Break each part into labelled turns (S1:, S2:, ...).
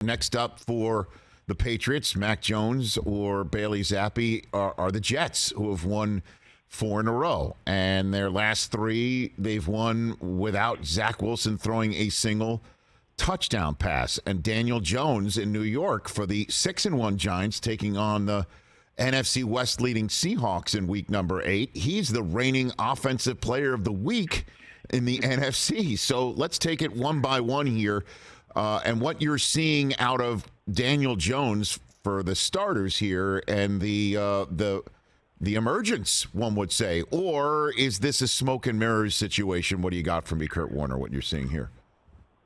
S1: Next up for the Patriots, Mac Jones or Bailey Zappi are the Jets, who have won 4 in a row. And their last 3, they've won without Zach Wilson throwing a single touchdown pass. And Daniel Jones in New York for the 6-1 Giants, taking on the NFC West leading Seahawks in week number 8. He's the reigning offensive player of the week in the NFC. So let's take it one by one here. And what you're seeing out of Daniel Jones for the starters here, and the emergence, one would say, or is this a smoke and mirrors situation? What do you got from me, Kurt Warner? What you're seeing here?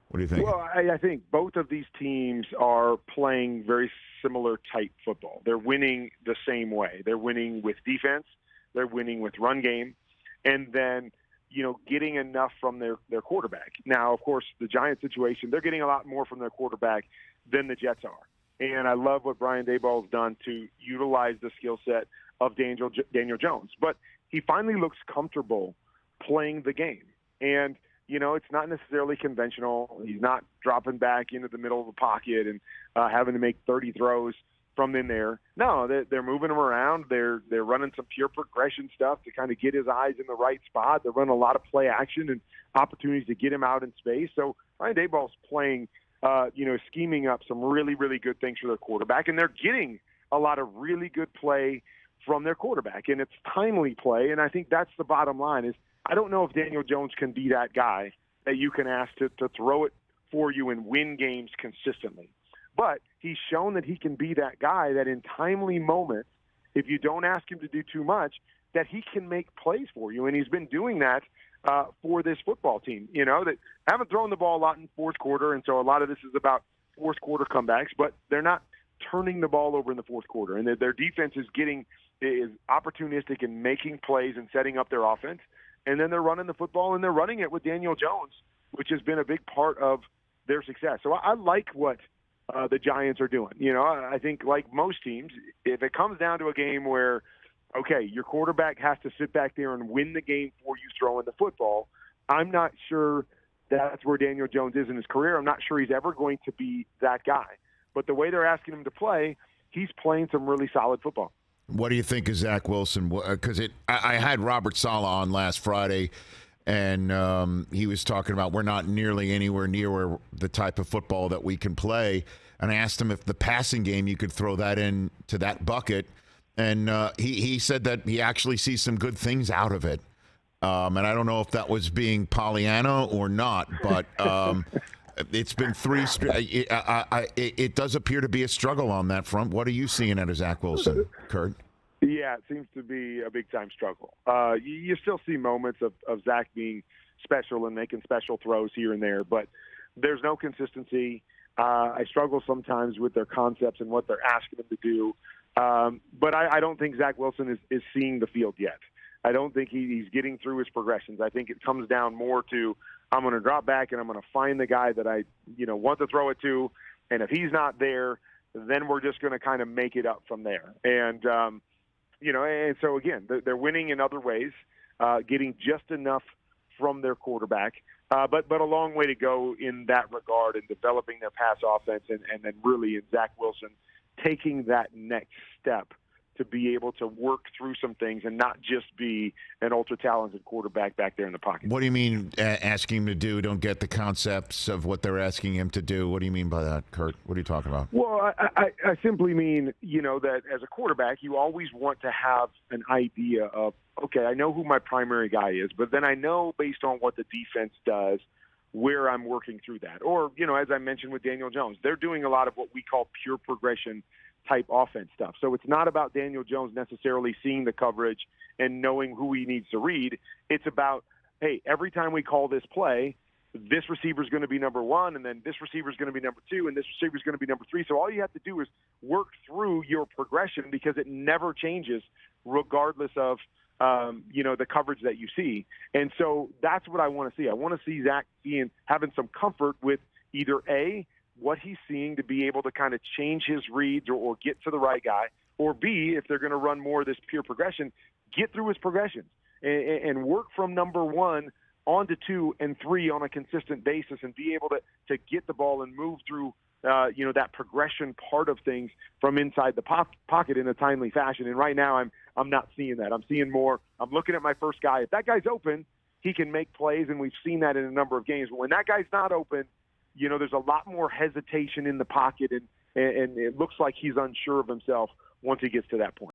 S1: What do you think?
S2: Well, I think both of these teams are playing very similar type football. They're winning the same way. They're winning with defense. They're winning with run game, and then getting enough from their quarterback. Now, of course, the Giants situation, they're getting a lot more from their quarterback than the Jets are. And I love what Brian Daboll's done to utilize the skill set of Daniel Jones. But he finally looks comfortable playing the game. And, it's not necessarily conventional. He's not dropping back into the middle of the pocket and having to make 30 throws from in there. No, they're moving him around. They're running some pure progression stuff to kind of get his eyes in the right spot. They're running a lot of play action and opportunities to get him out in space. So Brian Daboll's playing, scheming up some really, really good things for their quarterback, and they're getting a lot of really good play from their quarterback, and it's timely play. And I think that's the bottom line is I don't know if Daniel Jones can be that guy that you can ask to throw it for you and win games consistently. But he's shown that he can be that guy that in timely moments, if you don't ask him to do too much, that he can make plays for you. And he's been doing that for this football team, that haven't thrown the ball a lot in fourth quarter. And so a lot of this is about fourth quarter comebacks, but they're not turning the ball over in the fourth quarter. And their defense is opportunistic in making plays and setting up their offense. And then they're running the football, and they're running it with Daniel Jones, which has been a big part of their success. So I like what the Giants are doing. I think like most teams, if it comes down to a game where, okay, your quarterback has to sit back there and win the game for you throwing the football, I'm not sure that's where Daniel Jones is in his career. I'm not sure he's ever going to be that guy. But the way they're asking him to play, he's playing some really solid football.
S1: What do you think of Zach Wilson? Because I had Robert Saleh on last Friday, and he was talking about we're not nearly anywhere near the type of football that we can play. And I asked him if the passing game, you could throw that into that bucket. And he said that he actually sees some good things out of it. And I don't know if that was being Pollyanna or not, but it's been 3 straight. It does appear to be a struggle on that front. What are you seeing out of Zach Wilson, Kurt?
S2: Yeah, it seems to be a big-time struggle. You still see moments of Zach being special and making special throws here and there, but there's no consistency. I struggle sometimes with their concepts and what they're asking him to do. But I don't think Zach Wilson is seeing the field yet. I don't think he's getting through his progressions. I think it comes down more to I'm going to drop back and I'm going to find the guy that I want to throw it to, and if he's not there, then we're just going to kind of make it up from there. And and so again, they're winning in other ways, getting just enough from their quarterback, but a long way to go in that regard in developing their pass offense, and then really in Zach Wilson taking that next step to be able to work through some things and not just be an ultra-talented quarterback back there in the pocket.
S1: What do you mean asking him to do? Don't get the concepts of what they're asking him to do. What do you mean by that, Kurt? What are you talking about?
S2: Well, I simply mean, that as a quarterback, you always want to have an idea of, okay, I know who my primary guy is, but then I know based on what the defense does where I'm working through that. Or, as I mentioned with Daniel Jones, they're doing a lot of what we call pure progression type offense stuff. So it's not about Daniel Jones necessarily seeing the coverage and knowing who he needs to read. It's about, hey, every time we call this play, this receiver is going to be number 1, and then this receiver is going to be number 2, and this receiver is going to be number 3. So all you have to do is work through your progression because it never changes regardless of, the coverage that you see. And so that's what I want to see. I want to see Zach having some comfort with either A, what he's seeing to be able to kind of change his reads or get to the right guy, or B, if they're going to run more of this pure progression, get through his progressions and work from number 1 on to 2 and 3 on a consistent basis and be able to get the ball and move through that progression part of things from inside the pocket in a timely fashion. And right now I'm not seeing that. I'm seeing more. I'm looking at my first guy. If that guy's open, he can make plays, and we've seen that in a number of games. But when that guy's not open, there's a lot more hesitation in the pocket, and it looks like he's unsure of himself once he gets to that point.